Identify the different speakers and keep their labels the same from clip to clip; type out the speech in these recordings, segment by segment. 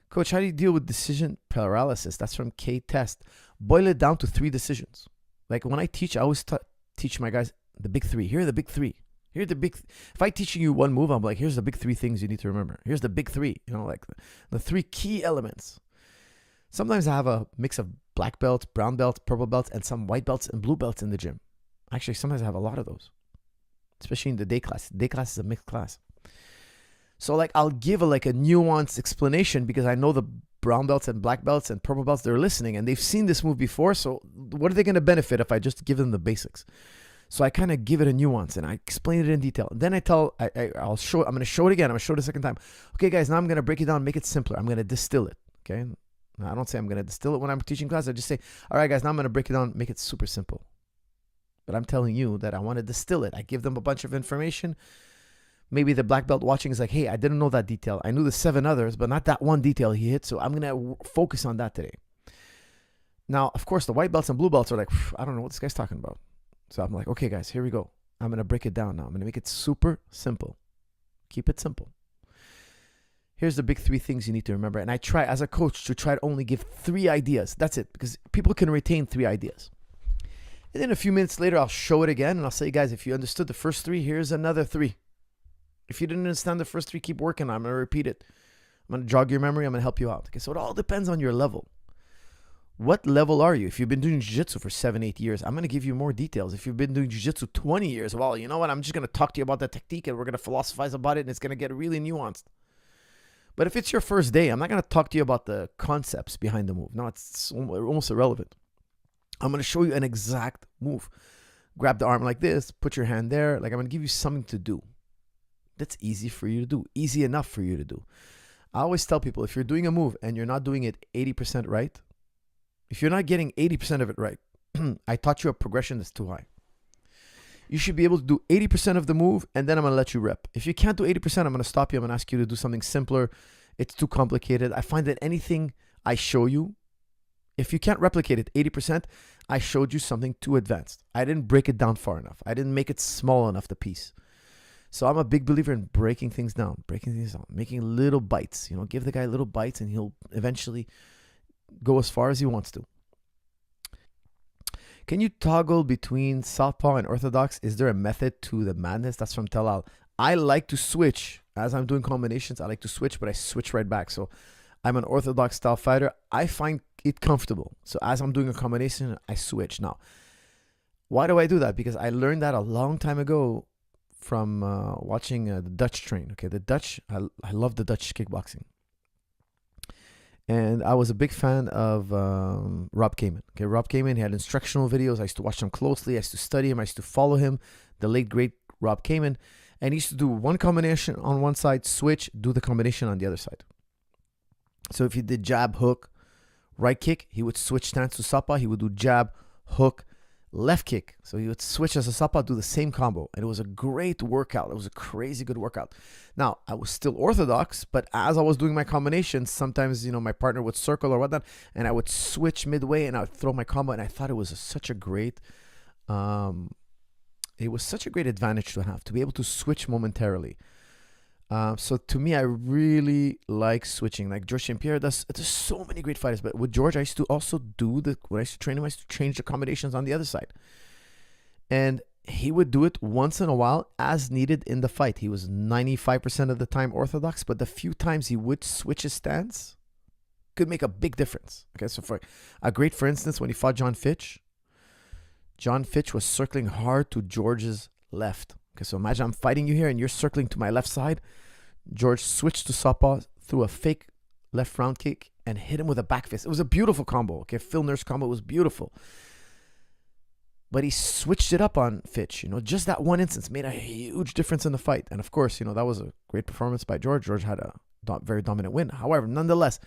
Speaker 1: Coach, how do you deal with decision paralysis? That's from K Test. Boil it down to 3 decisions. Like when I teach, I always teach my guys the big 3. Here are the big 3. Here are the big. If I teaching you one move, I'm like, here's the big 3 things you need to remember. Here's the big 3. You know, like the 3 key elements. Sometimes I have a mix of black belts, brown belts, purple belts, and some white belts and blue belts in the gym. Actually, sometimes I have a lot of those, especially in the day class. Day class is a mixed class. So like I'll give a nuanced explanation because I know the brown belts and black belts and purple belts, they're listening and they've seen this move before. So what are they going to benefit if I just give them the basics? So I kind of give it a nuance and I explain it in detail. Then I'm going to show it again. I'm going to show it a second time. Okay, guys, now I'm going to break it down, make it simpler. I'm going to distill it. Okay. Now, I don't say I'm going to distill it when I'm teaching class. I just say, all right, guys, now I'm going to break it down, make it super simple. But I'm telling you that I want to distill it. I give them a bunch of information. Maybe the black belt watching is like, hey, I didn't know that detail. I knew the 7 others, but not that one detail he hit. So I'm going to focus on that today. Now, of course, the white belts and blue belts are like, I don't know what this guy's talking about. So I'm like, okay, guys, here we go. I'm going to break it down now. I'm going to make it super simple. Keep it simple. Here's the big 3 things you need to remember. And I try, as a coach, to try to only give 3 ideas. That's it, because people can retain 3 ideas. And then a few minutes later, I'll show it again. And I'll say, guys, if you understood the first 3, here's another 3. If you didn't understand the first 3, keep working. I'm going to repeat it. I'm going to jog your memory. I'm going to help you out. Okay, so it all depends on your level. What level are you? If you've been doing jiu-jitsu for 7, 8 years, I'm going to give you more details. If you've been doing jiu-jitsu 20 years, well, you know what? I'm just going to talk to you about the technique and we're going to philosophize about it and it's going to get really nuanced. But if it's your first day, I'm not going to talk to you about the concepts behind the move. No, it's almost irrelevant. I'm going to show you an exact move. Grab the arm like this, put your hand there. Like I'm going to give you something to do. That's easy for you to do. Easy enough for you to do. I always tell people, if you're doing a move and you're not doing it 80% right, if you're not getting 80% of it right, I taught you a progression that's too high. You should be able to do 80% of the move, and then I'm going to let you rep. If you can't do 80%, I'm going to stop you. I'm going to ask you to do something simpler. It's too complicated. I find that anything I show you, if you can't replicate it 80%, I showed you something too advanced. I didn't break it down far enough. I didn't make it small enough, the piece. So I'm a big believer in breaking things down, making little bites. You know, give the guy little bites, and he'll eventually go as far as he wants to. Can you toggle between southpaw and orthodox? Is there a method to the madness? That's from Talal. I like to switch. As I'm doing combinations, I like to switch, but I switch right back. So I'm an orthodox style fighter. I find it comfortable. So as I'm doing a combination, I switch. Now, why do I do that? Because I learned that a long time ago from watching the Dutch train. Okay, the Dutch, I love the Dutch kickboxing. And I was a big fan of Rob Kamen. Okay, Rob Kamen, he had instructional videos. I used to watch them closely. I used to study him. I used to follow him, the late, great Rob Kamen. And he used to do one combination on one side, switch, do the combination on the other side. So if he did jab, hook, right kick, he would switch stance to southpaw. He would do jab, hook, left kick. So he would switch as a southpaw, do the same combo. And it was a great workout. It was a crazy good workout. Now, I was still orthodox, but as I was doing my combinations, sometimes, you know, my partner would circle or whatnot, and I would switch midway and I would throw my combo. And I thought it was such a great, advantage to have, to be able to switch momentarily. So to me, I really like switching. Like George St. Pierre there's so many great fighters, but with George, I used to also when I used to train him, I used to change the combinations on the other side. And he would do it once in a while as needed in the fight. He was 95% of the time orthodox, but the few times he would switch his stance could make a big difference. Okay, so for instance, when he fought John Fitch was circling hard to George's left. Okay, so imagine I'm fighting you here and you're circling to my left side. George switched to southpaw, threw a fake left round kick and hit him with a back fist. It was a beautiful combo. Okay, Phil Nurse combo was beautiful. But he switched it up on Fitch. You know, just that one instance made a huge difference in the fight. And of course, you know, that was a great performance by George. George had a very dominant win. However, nonetheless,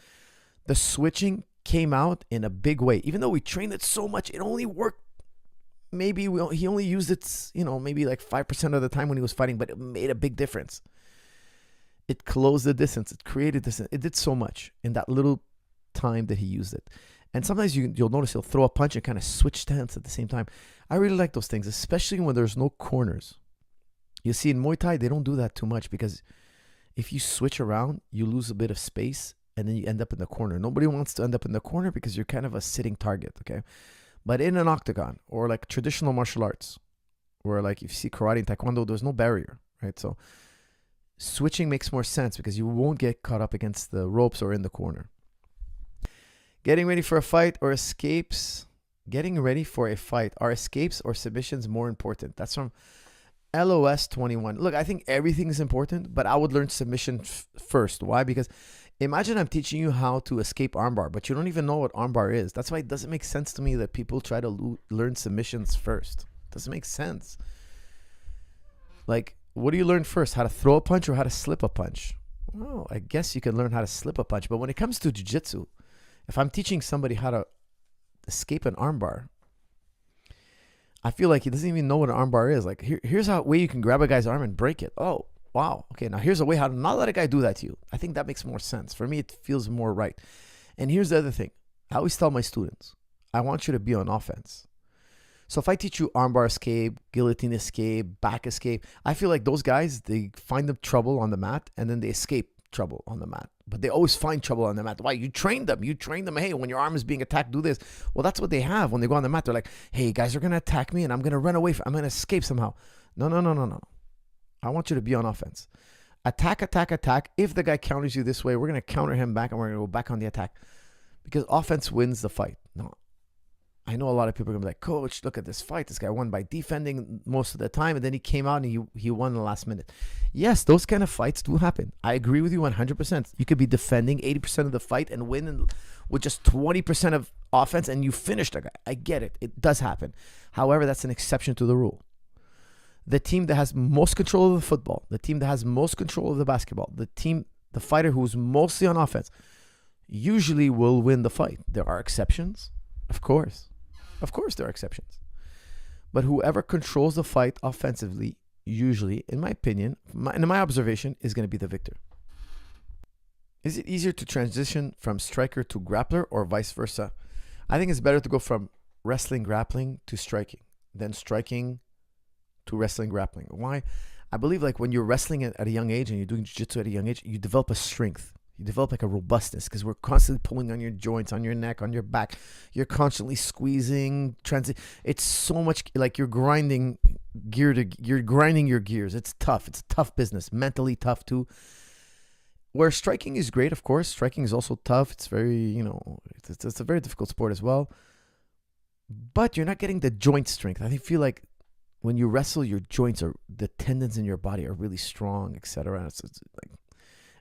Speaker 1: the switching came out in a big way. Even though we trained it so much, it only worked. Maybe he only used it, you know, maybe like 5% of the time when he was fighting, but it made a big difference. It closed the distance. It created distance. It did so much in that little time that he used it. And sometimes you'll notice he'll throw a punch and kind of switch stance at the same time. I really like those things, especially when there's no corners. You see, in Muay Thai, they don't do that too much because if you switch around, you lose a bit of space and then you end up in the corner. Nobody wants to end up in the corner because you're kind of a sitting target, okay? But in an octagon or like traditional martial arts, where like if you see karate and taekwondo, there's no barrier, right? So switching makes more sense because you won't get caught up against the ropes or in the corner. Getting ready for a fight or escapes. Getting ready for a fight. Are escapes or submissions more important? That's from LOS21. Look, I think everything is important, but I would learn submission first. Why? Because imagine I'm teaching you how to escape armbar, but you don't even know what armbar is. That's why it doesn't make sense to me that people try to learn submissions first. It doesn't make sense. Like, what do you learn first? How to throw a punch or how to slip a punch? Well, I guess you can learn how to slip a punch, but when it comes to jiu-jitsu, if I'm teaching somebody how to escape an armbar, I feel like he doesn't even know what an armbar is. Like, here's a way you can grab a guy's arm and break it. Oh, wow. Okay, now here's a way how to not let a guy do that to you. I think that makes more sense. For me, it feels more right. And here's the other thing. I always tell my students, I want you to be on offense. So if I teach you armbar escape, guillotine escape, back escape, I feel like those guys, they find the trouble on the mat and then they escape trouble on the mat. But they always find trouble on the mat. Why? You train them. You train them. Hey, when your arm is being attacked, do this. Well, that's what they have when they go on the mat. They're like, hey, guys are going to attack me and I'm going to run away. I'm going to escape somehow. No. I want you to be on offense. Attack, attack, attack. If the guy counters you this way, we're going to counter him back and we're going to go back on the attack. Because offense wins the fight. No. I know a lot of people are going to be like, coach, look at this fight. This guy won by defending most of the time. And then he came out and he won in the last minute. Yes, those kind of fights do happen. I agree with you 100%. You could be defending 80% of the fight and win with just 20% of offense and you finished a guy. I get it. It does happen. However, that's an exception to the rule. The team that has most control of the football, the team that has most control of the basketball, the fighter who's mostly on offense, usually will win the fight. There are exceptions, of course. Of course, there are exceptions. But whoever controls the fight offensively, usually, in my opinion, in my observation, is going to be the victor. Is it easier to transition from striker to grappler or vice versa? I think it's better to go from wrestling grappling to striking than striking to wrestling grappling. Why? I believe like when you're wrestling at a young age and you're doing jiu-jitsu at a young age, you develop a strength. You develop like a robustness because we're constantly pulling on your joints, on your neck, on your back. You're constantly squeezing, It's so much like you're grinding you're grinding your gears. It's tough. It's tough business. Mentally tough too. Where striking is great, of course. Striking is also tough. It's very, it's a very difficult sport as well. But you're not getting the joint strength. I feel like when you wrestle, your joints the tendons in your body are really strong, etc. It's like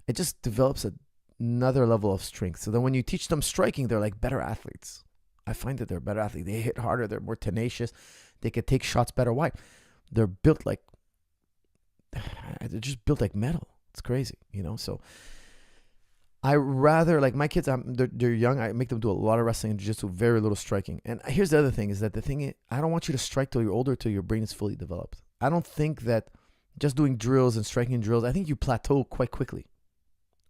Speaker 1: it just develops another level of strength. So then when you teach them striking, they're like better athletes. I find that they're better athletes. They hit harder. They're more tenacious. They can take shots better. Why? They're just built like metal. It's crazy, So I rather, like my kids, they're young. I make them do a lot of wrestling and jiu-jitsu, very little striking. And here's the other thing is that I don't want you to strike till you're older, till your brain is fully developed. I don't think that just doing drills and striking drills, I think you plateau quite quickly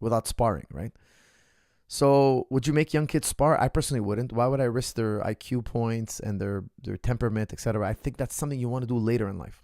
Speaker 1: without sparring, right? So would you make young kids spar? I personally wouldn't. Why would I risk their IQ points and their temperament, etc.? I think that's something you want to do later in life.